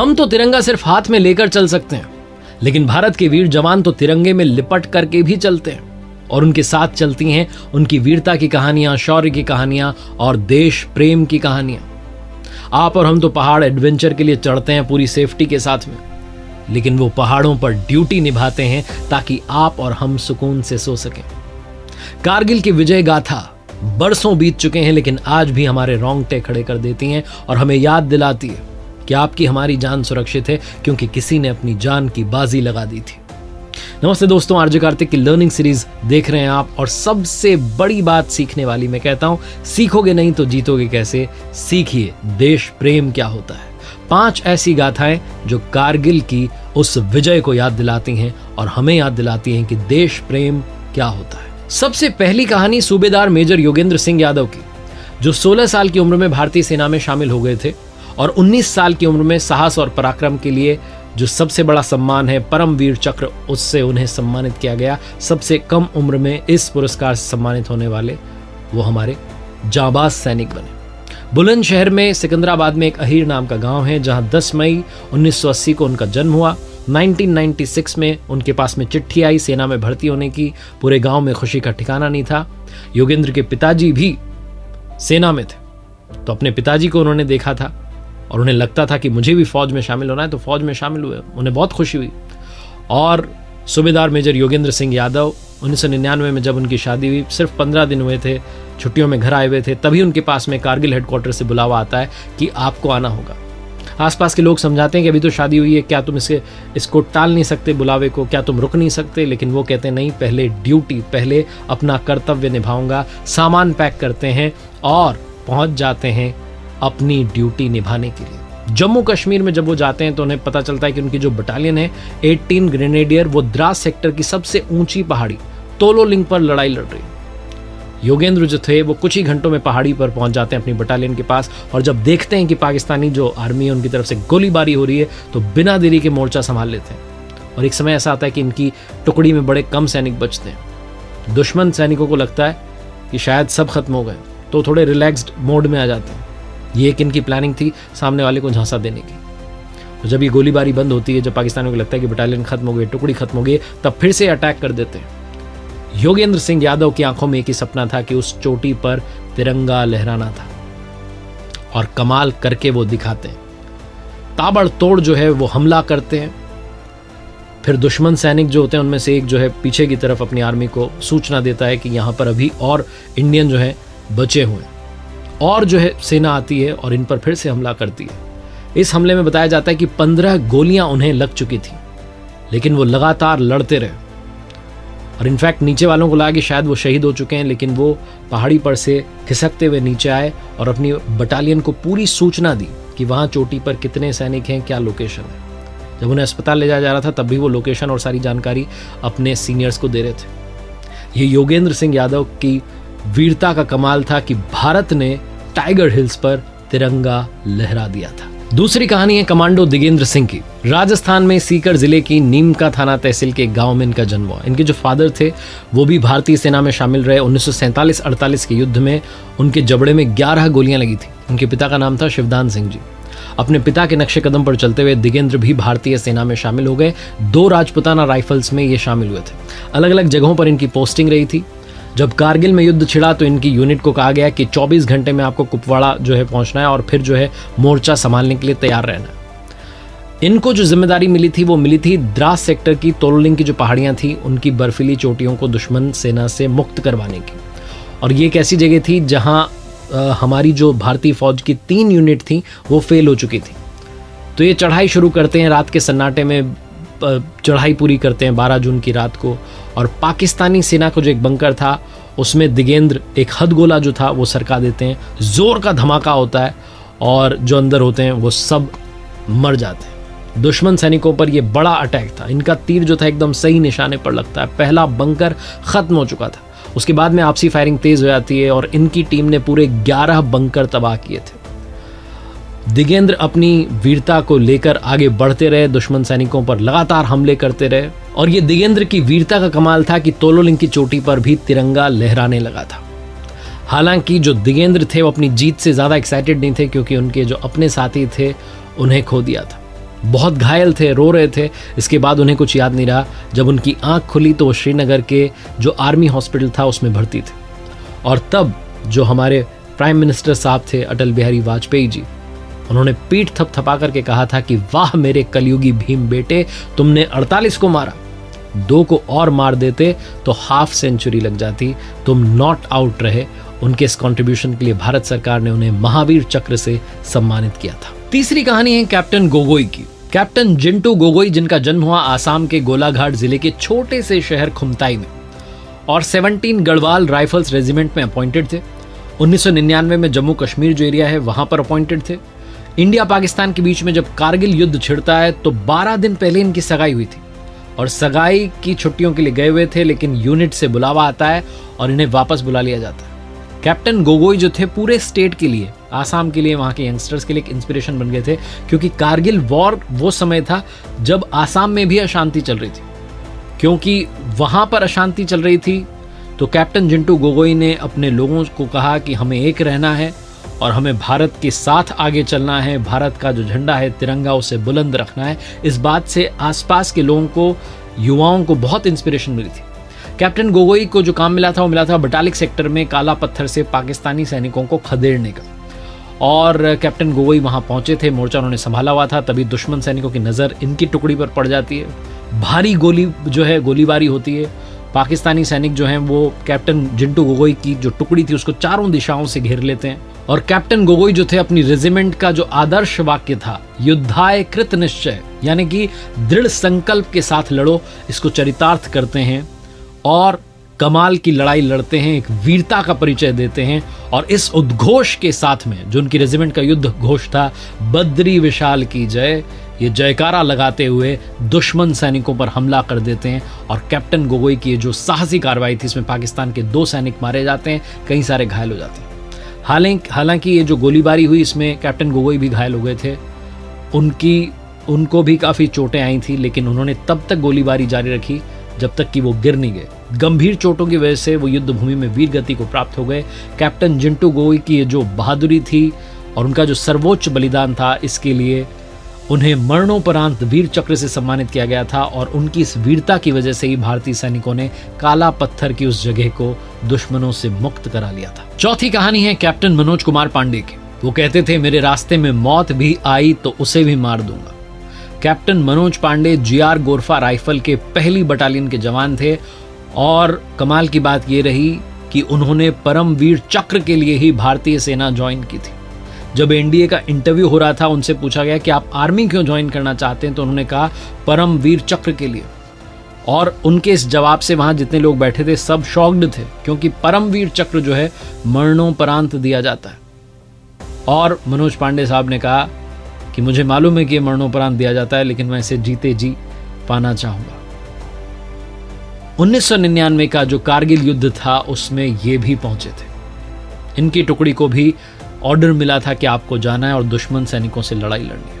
हम तो तिरंगा सिर्फ हाथ में लेकर चल सकते हैं, लेकिन भारत के वीर जवान तो तिरंगे में लिपट करके भी चलते हैं और उनके साथ चलती हैं उनकी वीरता की कहानियां, शौर्य की कहानियां और देश प्रेम की कहानियां। आप और हम तो पहाड़ एडवेंचर के लिए चढ़ते हैं पूरी सेफ्टी के साथ में, लेकिन वो पहाड़ों पर ड्यूटी निभाते हैं ताकि आप और हम सुकून से सो सकें। कारगिल की विजय गाथा बरसों बीत चुके हैं, लेकिन आज भी हमारे रोंगटे खड़े कर देती हैं और हमें याद दिलाती है कि आपकी हमारी जान सुरक्षित है, क्योंकि किसी ने अपनी जान की बाजी लगा दी थी। नमस्ते दोस्तों, आरजे कार्तिक की लर्निंग सीरीज देख रहे हैं आप, और सबसे बड़ी बात सीखने वाली मैं कहता हूं, सीखोगे नहीं तो जीतोगे कैसे। सीखिए देश प्रेम क्या होता है। 5 ऐसी गाथाएं जो कारगिल की उस विजय को याद दिलाती हैं और हमें याद दिलाती हैं कि देश प्रेम क्या होता है। सबसे पहली कहानी सूबेदार मेजर योगेंद्र सिंह यादव की, जो 16 साल की उम्र में भारतीय सेना में शामिल हो गए थे और 19 साल की उम्र में साहस और पराक्रम के लिए जो सबसे बड़ा सम्मान है परमवीर चक्र, उससे उन्हें सम्मानित किया गया। सबसे कम उम्र में इस पुरस्कार से सम्मानित होने वाले वो हमारे जांबाज सैनिक बने। बुलंदशहर में सिकंदराबाद में एक अहीर नाम का गांव है, जहां 10 मई 1980 को उनका जन्म हुआ। 1996 में उनके पास में चिट्ठी आई सेना में भर्ती होने की। पूरे गांव में खुशी का ठिकाना नहीं था। योगेंद्र के पिताजी भी सेना में थे, तो अपने पिताजी को उन्होंने देखा था और उन्हें लगता था कि मुझे भी फौज में शामिल होना है, तो फौज में शामिल हुए। उन्हें बहुत खुशी हुई और सूबेदार मेजर योगेंद्र सिंह यादव 1999 में जब उनकी शादी हुई, सिर्फ 15 दिन हुए थे, छुट्टियों में घर आए हुए थे, तभी उनके पास में कारगिल हेडक्वार्टर से बुलावा आता है कि आपको आना होगा। आसपास के लोग समझाते हैं कि अभी तो शादी हुई है, क्या तुम इसको टाल नहीं सकते बुलावे को, क्या तुम रुक नहीं सकते? लेकिन वो कहते हैं नहीं, पहले ड्यूटी, पहले अपना कर्तव्य निभाऊंगा। सामान पैक करते हैं और पहुंच जाते हैं अपनी ड्यूटी निभाने के लिए। जम्मू कश्मीर में जब वो जाते हैं तो उन्हें पता चलता है कि उनकी जो बटालियन है 18 ग्रेनेडियर, वो द्रास सेक्टर की सबसे ऊंची पहाड़ी तोलोलिंग पर लड़ाई लड़ रही। योगेंद्र जो थे वो कुछ ही घंटों में पहाड़ी पर पहुंच जाते हैं अपनी बटालियन के पास, और जब देखते हैं कि पाकिस्तानी जो आर्मी है उनकी तरफ से गोलीबारी हो रही है, तो बिना देरी के मोर्चा संभाल लेते हैं। और एक समय ऐसा आता है कि इनकी टुकड़ी में बड़े कम सैनिक बचते हैं। दुश्मन सैनिकों को लगता है कि शायद सब खत्म हो गए, तो थोड़े रिलैक्स्ड मोड में आ जाते हैं। ये एक इनकी प्लानिंग थी सामने वाले को झांसा देने की। तो जब ये गोलीबारी बंद होती है, जब पाकिस्तानियों को लगता है कि बटालियन खत्म हो गई, टुकड़ी खत्म हो गई, तब फिर से अटैक कर देते हैं। योगेंद्र सिंह यादव की आंखों में एक ही सपना था कि उस चोटी पर तिरंगा लहराना था, और कमाल करके वो दिखाते हैं। ताबड़तोड़ जो है वो हमला करते हैं। फिर दुश्मन सैनिक जो होते हैं उनमें से एक जो है पीछे की तरफ अपनी आर्मी को सूचना देता है कि यहाँ पर अभी और इंडियन जो है बचे हुए हैं, और जो है सेना आती है और इन पर फिर से हमला करती है। इस हमले में बताया जाता है कि 15 गोलियां उन्हें लग चुकी थी, लेकिन वो लगातार लड़ते रहे, और इनफैक्ट नीचे वालों को लगा कि शायद वो शहीद हो चुके हैं, लेकिन वो पहाड़ी पर से खिसकते हुए नीचे आए और अपनी बटालियन को पूरी सूचना दी कि वहाँ चोटी पर कितने सैनिक हैं, क्या लोकेशन है। जब उन्हें अस्पताल ले जाया जा रहा था तब भी वो लोकेशन और सारी जानकारी अपने सीनियर्स को दे रहे थे। ये योगेंद्र सिंह यादव की वीरता का कमाल था कि भारत ने टाइगर हिल्स पर तिरंगा लहरा दिया था। दूसरी कहानी है कमांडो दिगेंद्र सिंह की। राजस्थान में सीकर जिले की नीमका थाना तहसील के गांव में इनका जन्म हुआ। इनके जो फादर थे वो भी भारतीय सेना में शामिल रहे। 1947-48 के युद्ध में उनके जबड़े में 11 गोलियां लगी थी। उनके पिता का नाम था शिवदान सिंह जी। अपने पिता के नक्शे कदम पर चलते हुए दिगेंद्र भी भारतीय सेना में शामिल हो गए। 2 राजपुताना राइफल्स में ये शामिल हुए थे। अलग अलग जगहों पर इनकी पोस्टिंग रही थी। जब कारगिल में युद्ध छिड़ा तो इनकी यूनिट को कहा गया कि 24 घंटे में आपको कुपवाड़ा जो है पहुंचना है और फिर जो है मोर्चा संभालने के लिए तैयार रहना है। इनको जो जिम्मेदारी मिली थी वो मिली थी द्रास सेक्टर की तोलोलिंग की जो पहाड़ियां थी उनकी बर्फीली चोटियों को दुश्मन सेना से मुक्त करवाने की। और ये एक ऐसी जगह थी जहां हमारी जो भारतीय फौज की 3 यूनिट थी वो फेल हो चुकी थी। तो ये चढ़ाई शुरू करते हैं, रात के सन्नाटे में चढ़ाई पूरी करते हैं 12 जून की रात को। और पाकिस्तानी सेना को जो एक बंकर था उसमें दिगेंद्र एक हद गोला जो था वो सरका देते हैं। जोर का धमाका होता है और जो अंदर होते हैं वो सब मर जाते हैं। दुश्मन सैनिकों पर ये बड़ा अटैक था। इनका तीर जो था एकदम सही निशाने पर लगता है। पहला बंकर खत्म हो चुका था। उसके बाद में आपसी फायरिंग तेज हो जाती है और इनकी टीम ने पूरे 11 बंकर तबाह किए थे। दिगेंद्र अपनी वीरता को लेकर आगे बढ़ते रहे, दुश्मन सैनिकों पर लगातार हमले करते रहे। और ये दिगेंद्र की वीरता का कमाल था कि तोलोलिंग की चोटी पर भी तिरंगा लहराने लगा था। हालांकि जो दिगेंद्र थे वो अपनी जीत से ज़्यादा एक्साइटेड नहीं थे, क्योंकि उनके जो अपने साथी थे उन्हें खो दिया था। बहुत घायल थे, रो रहे थे। इसके बाद उन्हें कुछ याद नहीं रहा। जब उनकी आंख खुली तो वो श्रीनगर के जो आर्मी हॉस्पिटल था उसमें भर्ती थे। और तब जो हमारे प्राइम मिनिस्टर साहब थे अटल बिहारी वाजपेयी जी, उन्होंने पीठ थपथपा करके कहा था कि वाह मेरे कलयुगी भीम बेटे, तुमने 48 को मारा, 2 को और मार देते तो हाफ सेंचुरी लग जाती, तुम नॉट आउट रहे। उनके इस कंट्रीब्यूशन के लिए भारत सरकार ने उन्हें महावीर चक्र से सम्मानित किया था। तीसरी कहानी है कैप्टन गोगोई की। कैप्टन जिंटू गोगोई, जिनका जन्म हुआ आसाम के गोलाघाट जिले के छोटे से शहर खुमताई में और 17 गढ़वाल राइफल्स रेजिमेंट में अपॉइंटेड थे। 1999 में जम्मू कश्मीर जो एरिया है वहां पर अपॉइंटेड थे। इंडिया पाकिस्तान के बीच में जब कारगिल युद्ध छिड़ता है तो 12 दिन पहले इनकी सगाई हुई थी और सगाई की छुट्टियों के लिए गए हुए थे, लेकिन यूनिट से बुलावा आता है और इन्हें वापस बुला लिया जाता है। कैप्टन गोगोई जो थे पूरे स्टेट के लिए, आसाम के लिए, वहां के यंगस्टर्स के लिए एक इंस्पिरेशन बन गए थे, क्योंकि कारगिल वॉर वो समय था जब आसाम में भी अशांति चल रही थी। क्योंकि वहां पर अशांति चल रही थी तो कैप्टन जिंटू गोगोई ने अपने लोगों को कहा कि हमें एक रहना है और हमें भारत के साथ आगे चलना है, भारत का जो झंडा है तिरंगा उसे बुलंद रखना है। इस बात से आसपास के लोगों को, युवाओं को बहुत इंस्पिरेशन मिली थी। कैप्टन गोगोई को जो काम मिला था वो मिला था बटालिक सेक्टर में काला पत्थर से पाकिस्तानी सैनिकों को खदेड़ने का। और कैप्टन गोगोई वहां पहुंचे थे, मोर्चा उन्होंने संभाला हुआ था। तभी दुश्मन सैनिकों की नजर इनकी टुकड़ी पर पड़ जाती है, भारी गोलीबारी होती है। पाकिस्तानी सैनिक जो हैं वो कैप्टन जिंटू गोगोई की जो टुकड़ी थी उसको चारों दिशाओं से घेर लेते हैं। और कैप्टन गोगोई जो थे अपनी रेजिमेंट का जो आदर्श वाक्य था युद्धाय कृत निश्चय, यानी कि दृढ़ संकल्प के साथ लड़ो, इसको चरितार्थ करते हैं और कमाल की लड़ाई लड़ते हैं, एक वीरता का परिचय देते हैं। और इस उद्घोष के साथ में जो उनकी रेजिमेंट का युद्ध घोष था, बद्री विशाल की जय, ये जयकारा लगाते हुए दुश्मन सैनिकों पर हमला कर देते हैं। और कैप्टन गोगोई की जो साहसी कार्रवाई थी इसमें पाकिस्तान के 2 सैनिक मारे जाते हैं, कई सारे घायल हो जाते हैं। हालांकि ये जो गोलीबारी हुई इसमें कैप्टन गोगोई भी घायल हो गए थे, उनको भी काफ़ी चोटें आई थी, लेकिन उन्होंने तब तक गोलीबारी जारी रखी जब तक कि वो गिर नहीं गए। गंभीर चोटों की वजह से वो युद्ध भूमि में वीर गति को प्राप्त हो गए। कैप्टन जिंटू गोगोई की ये जो बहादुरी थी और उनका जो सर्वोच्च बलिदान था, इसके लिए उन्हें मरणोपरांत वीर चक्र से सम्मानित किया गया था। और उनकी इस वीरता की वजह से ही भारतीय सैनिकों ने काला पत्थर की उस जगह को दुश्मनों से मुक्त करा लिया था। चौथी कहानी है कैप्टन मनोज कुमार पांडे की। वो कहते थे मेरे रास्ते में मौत भी आई तो उसे भी मार दूंगा। Captain Manoj Pande GR Gorkha rifle के पहली बटालियन के जवान थे। और कमाल की बात यह रही कि उन्होंने परमवीर चक्र के लिए ही भारतीय सेना ज्वाइन की थी। जब एनडीए का इंटरव्यू हो रहा था उनसे पूछा गया कि आप आर्मी क्यों ज्वाइन करना चाहते हैं, तो उन्होंने कहा परमवीर चक्र के लिए। और उनके इस जवाब से वहां जितने लोग बैठे थे सब शॉक्ड थे, क्योंकि परमवीर चक्र जो है मरणोपरांत दिया जाता है। और मनोज पांडे साहब ने कहा कि मुझे मालूम है कि यह मरणोपरांत दिया जाता है, लेकिन मैं इसे जीते जी पाना चाहूंगा। 1999 का जो कारगिल युद्ध था उसमें ये भी पहुंचे थे। इनकी टुकड़ी को भी ऑर्डर मिला था कि आपको जाना है और दुश्मन सैनिकों से लड़ाई लड़नी है।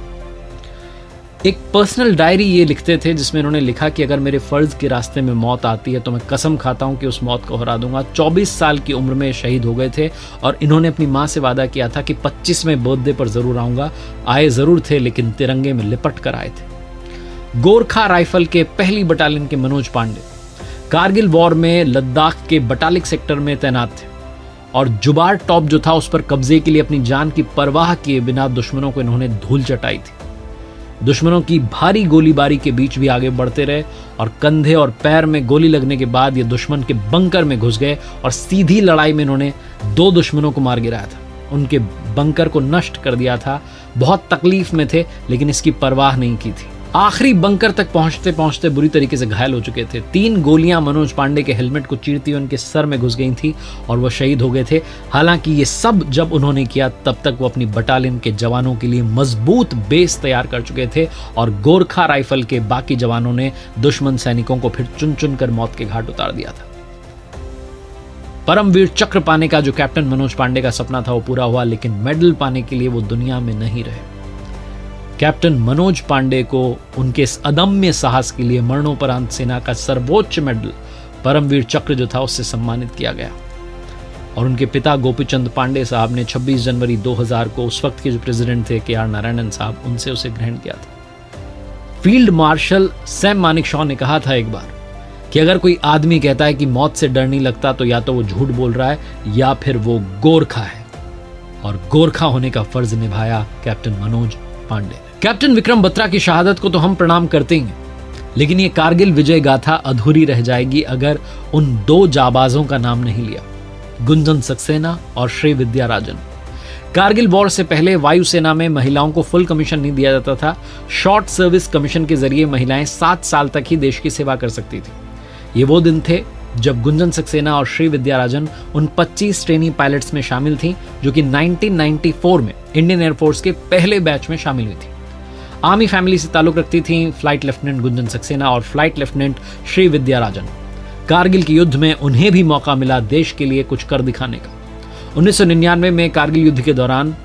एक पर्सनल डायरी ये लिखते थे जिसमें इन्होंने लिखा कि अगर मेरे फर्ज के रास्ते में मौत आती है तो मैं कसम खाता हूं कि उस मौत को हरा दूंगा। 24 साल की उम्र में शहीद हो गए थे और इन्होंने अपनी मां से वादा किया था कि 25वें बर्थडे पर जरूर आऊंगा। आए जरूर थे, लेकिन तिरंगे में लिपट कर आए थे। गोरखा राइफल के पहली बटालियन के मनोज पांडे कारगिल वॉर में लद्दाख के बटालिक सेक्टर में तैनात थे और जुबार टॉप जो था उस पर कब्जे के लिए अपनी जान की परवाह किए बिना दुश्मनों को इन्होंने धूल चटाई थी। दुश्मनों की भारी गोलीबारी के बीच भी आगे बढ़ते रहे और कंधे और पैर में गोली लगने के बाद ये दुश्मन के बंकर में घुस गए और सीधी लड़ाई में इन्होंने 2 दुश्मनों को मार गिराया था, उनके बंकर को नष्ट कर दिया था। बहुत तकलीफ में थे लेकिन इसकी परवाह नहीं की थी। आखिरी बंकर तक पहुंचते पहुंचते बुरी तरीके से घायल हो चुके थे। 3 गोलियां मनोज पांडे के हेलमेट को चीरती हुई उनके सर में घुस गई थी और वो शहीद हो गए थे। हालांकि ये सब जब उन्होंने किया तब तक वो अपनी बटालियन के जवानों के लिए मजबूत बेस तैयार कर चुके थे और गोरखा राइफल के बाकी जवानों ने दुश्मन सैनिकों को फिर चुन चुन कर मौत के घाट उतार दिया था। परमवीर चक्र पाने का जो कैप्टन मनोज पांडे का सपना था वो पूरा हुआ, लेकिन मेडल पाने के लिए वो दुनिया में नहीं रहे। कैप्टन मनोज पांडे को उनके इस अदम्य साहस के लिए मरणोपरांत सेना का सर्वोच्च मेडल परमवीर चक्र जो था उससे सम्मानित किया गया। और उनके पिता गोपीचंद पांडे साहब ने 26 जनवरी 2000 को उस वक्त के जो प्रेसिडेंट थे KR नारायणन साहब, उनसे उसे ग्रहण किया था। फील्ड मार्शल सैम मानेकशॉ ने कहा था एक बार कि अगर कोई आदमी कहता है कि मौत से डर नहीं लगता तो या तो वो झूठ बोल रहा है या फिर वो गोरखा है। और गोरखा होने का फर्ज निभाया कैप्टन मनोज पांडे ने। कैप्टन विक्रम बत्रा की शहादत को तो हम प्रणाम करते ही हैं, लेकिन ये कारगिल विजय गाथा अधूरी रह जाएगी अगर उन दो जाबाजों का नाम नहीं लिया, गुंजन सक्सेना और श्री विद्याराजन। कारगिल वॉर से पहले वायुसेना में महिलाओं को फुल कमीशन नहीं दिया जाता था। शॉर्ट सर्विस कमीशन के जरिए महिलाएं 7 साल तक ही देश की सेवा कर सकती थी। ये वो दिन थे जब गुंजन सक्सेना और श्री विद्याराजन उन 25 ट्रेनी पायलट्स में शामिल थी जो कि 1994 में इंडियन एयरफोर्स के पहले बैच में शामिल हुई थी। आर्मी फैमिली से ताल्लुक रखती थी फ्लाइट लेफ्टिनेंट गुंजन सक्सेना और फ्लाइट लेफ्टिनेंट श्री विद्याराजन। कारगिल के युद्ध में उन्हें भी मौका मिला देश के लिए कुछ कर दिखाने का। 1999 में कारगिल युद्ध के दौरान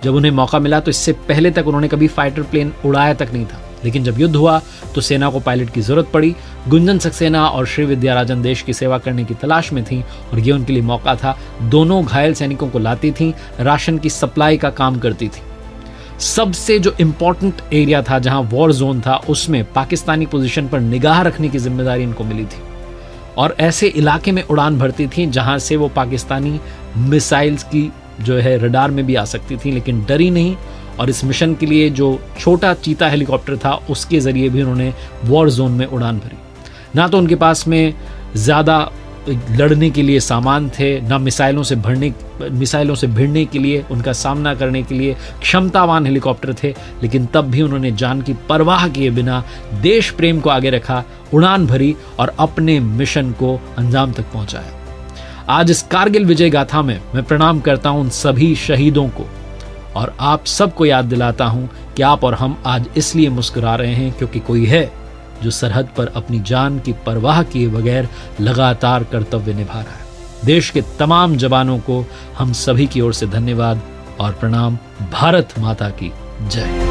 जब उन्हें मौका मिला तो इससे पहले तक उन्होंने कभी फाइटर प्लेन उड़ाया तक नहीं था, लेकिन जब युद्ध हुआ तो सेना को पायलट की जरूरत पड़ी। गुंजन सक्सेना और श्री विद्याराजन देश की सेवा करने की तलाश में थीं और ये उनके लिए मौका था। दोनों घायल सैनिकों को लाती थीं, राशन की सप्लाई का काम करती थी। सबसे जो इंपॉर्टेंट एरिया था जहां वॉर जोन था उसमें पाकिस्तानी पोजीशन पर निगाह रखने की जिम्मेदारी इनको मिली थी और ऐसे इलाके में उड़ान भरती थी जहां से वो पाकिस्तानी मिसाइल्स की जो है रडार में भी आ सकती थी, लेकिन डरी नहीं। और इस मिशन के लिए जो छोटा चीता हेलीकॉप्टर था उसके जरिए भी उन्होंने वॉर जोन में उड़ान भरी। ना तो उनके पास में ज़्यादा लड़ने के लिए सामान थे, ना मिसाइलों से भिड़ने के लिए, उनका सामना करने के लिए क्षमतावान हेलीकॉप्टर थे, लेकिन तब भी उन्होंने जान की परवाह किए बिना देश प्रेम को आगे रखा, उड़ान भरी और अपने मिशन को अंजाम तक पहुंचाया। आज इस कारगिल विजय गाथा में मैं प्रणाम करता हूं उन सभी शहीदों को और आप सबको याद दिलाता हूं कि आप और हम आज इसलिए मुस्कुरा रहे हैं क्योंकि कोई है जो सरहद पर अपनी जान की परवाह किए बगैर लगातार कर्तव्य निभा रहा है। देश के तमाम जवानों को हम सभी की ओर से धन्यवाद और प्रणाम। भारत माता की जय।